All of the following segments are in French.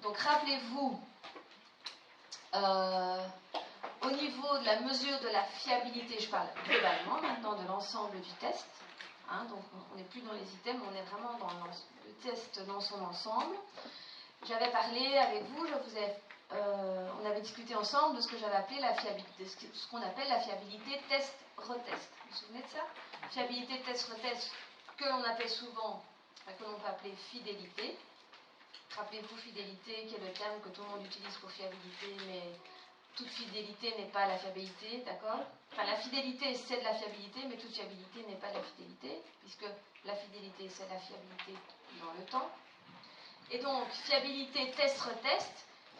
Donc rappelez-vous, au niveau de la mesure de la fiabilité, je parle globalement maintenant de l'ensemble du test. Donc on n'est plus dans les items, on est vraiment dans le test dans son ensemble. J'avais parlé avec vous, on avait discuté ensemble de ce que j'avais appelé la fiabilité, ce qu'on appelle la fiabilité test-retest. Vous vous souvenez de ça? Fiabilité test-retest, que l'on appelle souvent, que l'on peut appeler fidélité. Rappelez-vous, fidélité, qui est le terme que tout le monde utilise pour fiabilité, mais toute fidélité n'est pas la fiabilité, d'accord? Enfin, la fidélité, c'est de la fiabilité, mais toute fiabilité n'est pas de la fidélité, puisque la fidélité, c'est la fiabilité dans le temps. Et donc, fiabilité test-retest,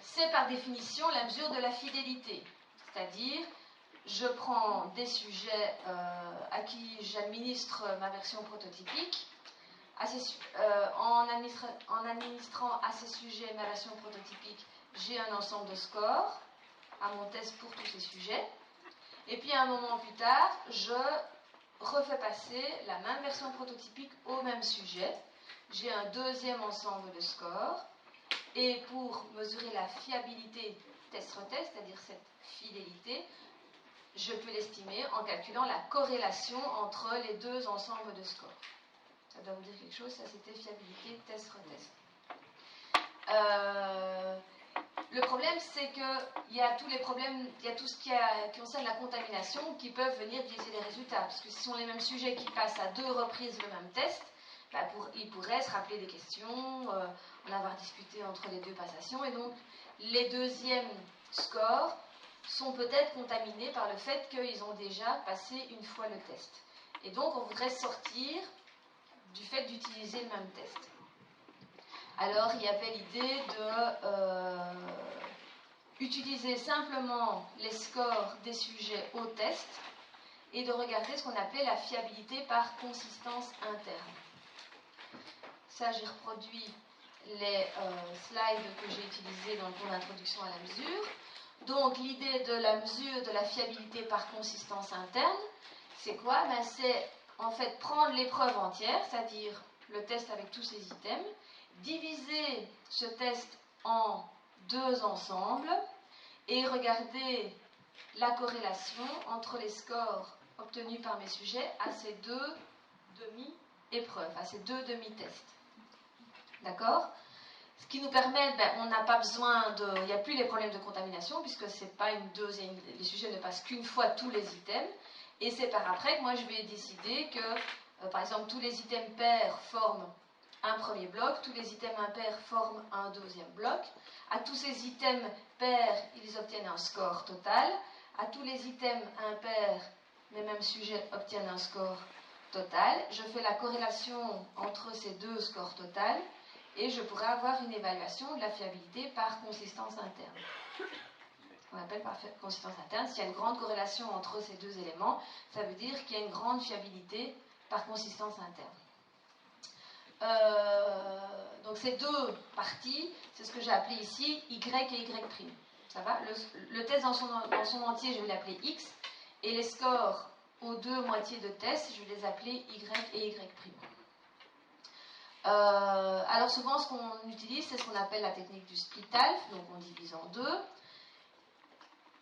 c'est par définition la mesure de la fidélité. C'est-à-dire, je prends des sujets à qui j'administre ma version prototypique. En administrant à ces sujets ma version prototypique, j'ai un ensemble de scores à mon test pour tous ces sujets. Et puis, un moment plus tard, je refais passer la même version prototypique au même sujet. J'ai un deuxième ensemble de scores. Et pour mesurer la fiabilité test-retest, c'est-à-dire cette fidélité, je peux l'estimer en calculant la corrélation entre les deux ensembles de scores. Ça doit vous dire quelque chose, ça c'était fiabilité test-retest. Le problème, c'est qu'il y a tous les problèmes, il y a tout ce qui concerne la contamination qui peuvent venir biaiser les résultats. Parce que ce sont les mêmes sujets qui passent à 2 reprises le même test, ils pourraient se rappeler des questions, en avoir discuté entre les 2 passations, et donc les deuxièmes scores sont peut-être contaminés par le fait qu'ils ont déjà passé une fois le test. Et donc on voudrait sortir du fait d'utiliser le même test. Alors il y avait l'idée de utiliser simplement les scores des sujets au test et de regarder ce qu'on appelait la fiabilité par consistance interne. Ça, j'ai reproduit les slides que j'ai utilisés dans le cours d'introduction à la mesure. Donc l'idée de la mesure de la fiabilité par consistance interne, c'est quoi? C'est en fait prendre l'épreuve entière, c'est-à-dire le test avec tous ses items, diviser ce test en 2 ensembles et regarder la corrélation entre les scores obtenus par mes sujets à ces 2 demi-épreuves, à ces 2 demi-tests. D'accord? Ce qui nous permet, on n'a pas besoin de... Il n'y a plus les problèmes de contamination, puisque c'est pas une deuxième... Les sujets ne passent qu'une fois tous les items. Et c'est par après que moi, je vais décider que, par exemple, tous les items pairs forment un premier bloc, tous les items impairs forment un deuxième bloc. À tous ces items pairs, ils obtiennent un score total. À tous les items impairs, mes mêmes sujets obtiennent un score total. Je fais la corrélation entre ces 2 scores totals et je pourrais avoir une évaluation de la fiabilité par consistance interne. On appelle par consistance interne. S'il y a une grande corrélation entre ces 2 éléments, ça veut dire qu'il y a une grande fiabilité par consistance interne. Donc ces 2 parties, c'est ce que j'ai appelé ici Y et Y'. Ça va? Le test dans son entier, je vais l'appeler X, et les scores aux 2 moitiés de test, je vais les appeler Y et Y'. Alors souvent, ce qu'on utilise, c'est ce qu'on appelle la technique du split alpha, donc on divise en 2.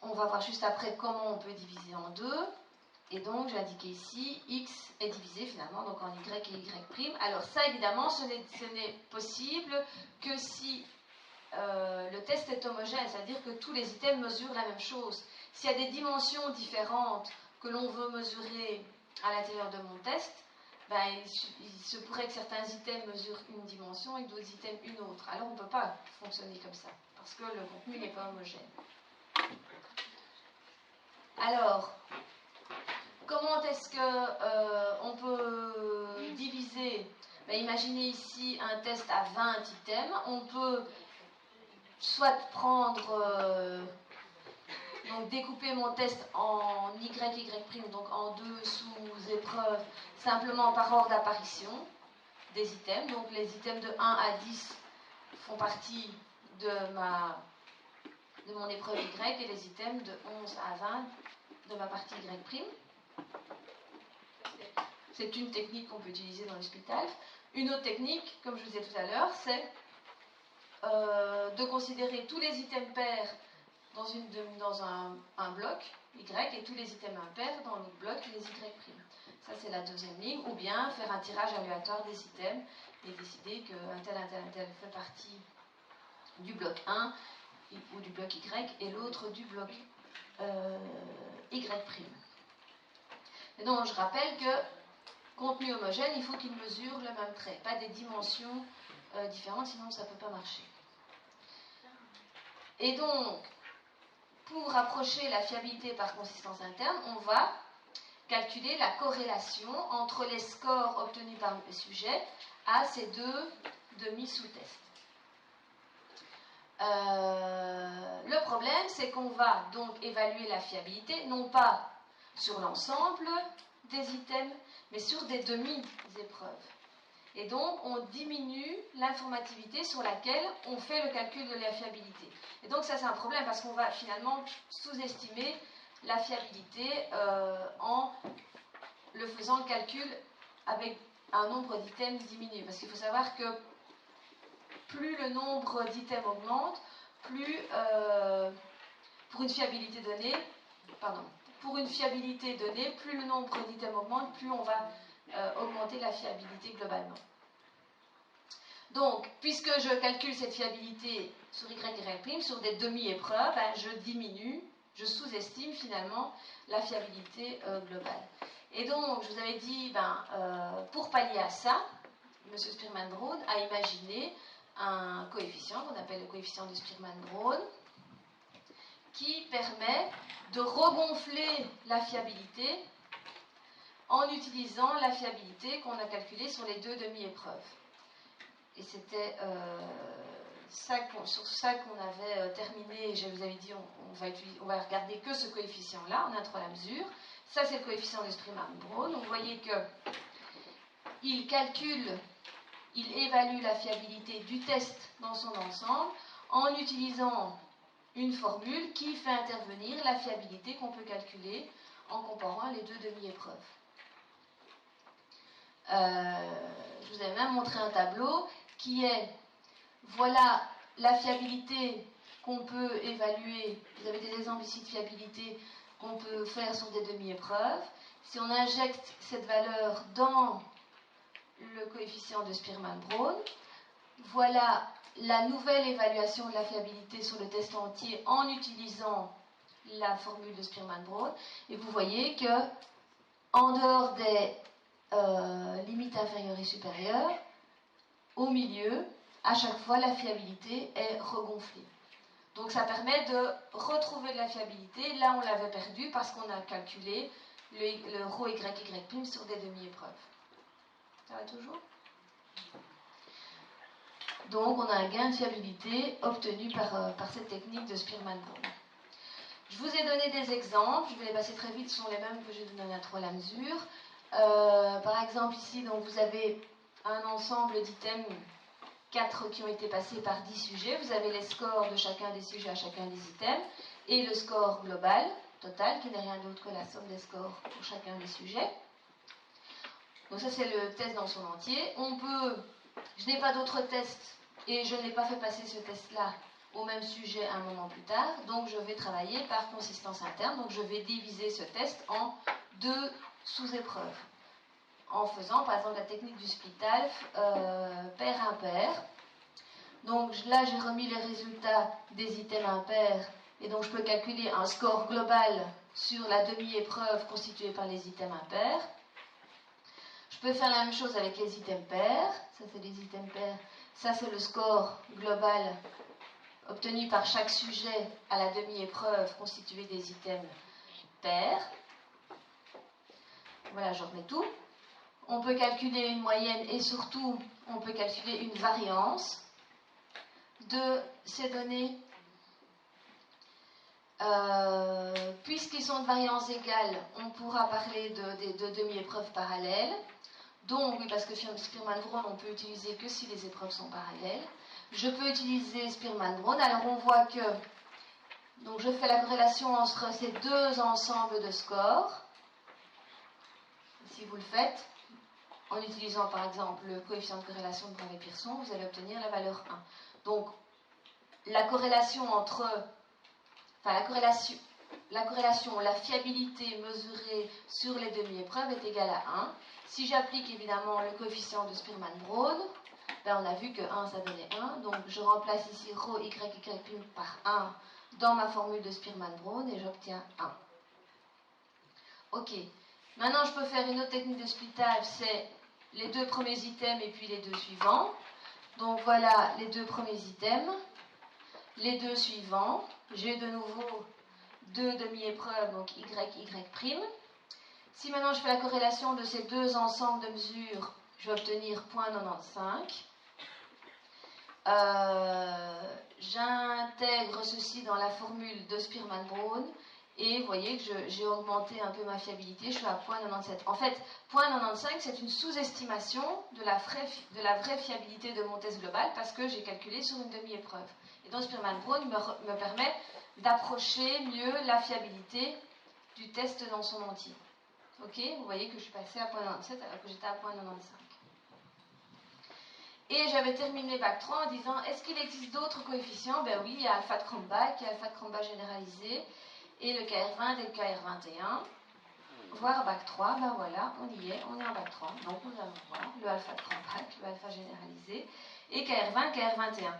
On va voir juste après comment on peut diviser en 2. Et donc, j'ai indiqué ici, X est divisé finalement donc en Y et Y'. Alors ça, évidemment, ce n'est possible que si le test est homogène, c'est-à-dire que tous les items mesurent la même chose. S'il y a des dimensions différentes que l'on veut mesurer à l'intérieur de mon test, il se pourrait que certains items mesurent une dimension et d'autres items une autre. Alors, on ne peut pas fonctionner comme ça, parce que le contenu n'est pas homogène. Alors, comment est-ce qu'on peut diviser? Imaginez ici un test à 20 items. On peut soit prendre, donc découper mon test en Y, Y', donc en 2 sous-épreuves, simplement par ordre d'apparition des items. Donc les items de 1 à 10 font partie de mon épreuve Y et les items de 11 à 20 de ma partie Y'. C'est une technique qu'on peut utiliser dans le split alpha. Une autre technique, comme je vous disais tout à l'heure, c'est de considérer tous les items pairs dans un bloc Y et tous les items impairs dans l'autre bloc, les Y'. Ça, c'est la deuxième ligne. Ou bien faire un tirage aléatoire des items et décider qu'un tel fait partie du bloc 1 ou du bloc Y et l'autre du bloc Y'. Et donc, je rappelle que contenu homogène, il faut qu'il mesure le même trait, pas des dimensions différentes, sinon ça ne peut pas marcher. Et donc, pour approcher la fiabilité par consistance interne, on va calculer la corrélation entre les scores obtenus par le sujet à ces deux demi-sous-tests. Le problème, c'est qu'on va donc évaluer la fiabilité, non pas sur l'ensemble des items, mais sur des demi-épreuves. Et donc, on diminue l'informativité sur laquelle on fait le calcul de la fiabilité. Et donc, ça, c'est un problème parce qu'on va finalement sous-estimer la fiabilité en le faisant le calcul avec un nombre d'items diminué. Parce qu'il faut savoir que plus le nombre d'items augmente, plus pour une fiabilité donnée, plus le nombre d'items augmente, plus on va augmenter la fiabilité globalement. Donc, puisque je calcule cette fiabilité sur Y', sur des demi-épreuves, je diminue, je sous-estime finalement la fiabilité globale. Et donc, je vous avais dit, pour pallier à ça, M. Spearman-Brown a imaginé un coefficient qu'on appelle le coefficient de Spearman-Brown, qui permet de regonfler la fiabilité en utilisant la fiabilité qu'on a calculée sur les deux demi-épreuves. Et c'était sur ça qu'on avait terminé. Je vous avais dit, on va regarder que ce coefficient-là, en introduisant la mesure. Ça, c'est le coefficient de Spearman-Brown. Donc, vous voyez qu'il il évalue la fiabilité du test dans son ensemble en utilisant une formule qui fait intervenir la fiabilité qu'on peut calculer en comparant les deux demi-épreuves. Je vous avais même montré un tableau qui est, voilà la fiabilité qu'on peut évaluer. Vous avez des exemples ici de fiabilité qu'on peut faire sur des demi-épreuves. Si on injecte cette valeur dans le coefficient de Spearman-Brown, voilà la nouvelle évaluation de la fiabilité sur le test entier en utilisant la formule de Spearman-Brown. Et vous voyez que, en dehors des limites inférieures et supérieures, au milieu, à chaque fois, la fiabilité est regonflée. Donc ça permet de retrouver de la fiabilité. Là, on l'avait perdu parce qu'on a calculé le ρ y sur des demi-épreuves. Ça va toujours ? Donc, on a un gain de fiabilité obtenu par cette technique de Spearman-Brown. Je vous ai donné des exemples. Je vais les passer très vite. Ce sont les mêmes que j'ai donné à la mesure. Par exemple, ici, donc, vous avez un ensemble d'items, 4 qui ont été passés par 10 sujets. Vous avez les scores de chacun des sujets à chacun des items et le score global, total, qui n'est rien d'autre que la somme des scores pour chacun des sujets. Donc ça, c'est le test dans son entier. Je n'ai pas d'autres tests et je n'ai pas fait passer ce test-là au même sujet un moment plus tard. Donc je vais travailler par consistance interne. Donc je vais diviser ce test en 2 sous-épreuves, en faisant par exemple la technique du split-alpha pair-impair. Donc là, j'ai remis les résultats des items impairs et donc je peux calculer un score global sur la demi-épreuve constituée par les items impairs. Je peux faire la même chose avec les items pairs. Ça, c'est les items pairs. Ça, c'est le score global obtenu par chaque sujet à la demi-épreuve constituée des items pairs. Voilà, je remets tout. On peut calculer une moyenne et surtout, on peut calculer une variance de ces données. Puisqu'ils sont de variance égale, on pourra parler de demi-épreuves parallèles. Donc, oui, parce que Spearman-Brown, on peut utiliser que si les épreuves sont parallèles. Je peux utiliser Spearman-Brown. Alors, on voit que donc je fais la corrélation entre ces deux ensembles de scores. Si vous le faites, en utilisant par exemple le coefficient de corrélation de Brave-Pearson, vous allez obtenir la valeur 1. Donc, la corrélation entre, enfin la fiabilité mesurée sur les demi-épreuves est égale à 1. Si j'applique évidemment le coefficient de Spearman-Broad, ben on a vu que 1 ça donnait 1, donc je remplace ici ρ y par 1 dans ma formule de Spearman-Broad et j'obtiens 1. Ok, maintenant je peux faire une autre technique de splittage, c'est les deux premiers items et puis les deux suivants. Donc voilà les deux premiers items, les deux suivants, j'ai de nouveau deux demi-épreuves, donc y, y'. Si maintenant je fais la corrélation de ces deux ensembles de mesures, je vais obtenir 0,95. J'intègre ceci dans la formule de Spearman-Broad et vous voyez que j'ai augmenté un peu ma fiabilité, je suis à 0,97. En fait, 0,95 c'est une sous-estimation de la vraie fiabilité de mon test global parce que j'ai calculé sur une demi-épreuve. Et donc Spearman-Broad me permet d'approcher mieux la fiabilité du test dans son entier. Ok, vous voyez que je suis passée à 0,97 alors que j'étais à 0,95. Et j'avais terminé Bac 3 en disant, est-ce qu'il existe d'autres coefficients? Ben oui, il y a alpha de Cronbach, il y a alpha de Cronbach généralisé, et le KR20 et le KR21. Voir Bac 3, ben voilà, on y est, on est en Bac 3. Donc nous allons voir le alpha de Cronbach, le alpha généralisé, et KR20, KR21.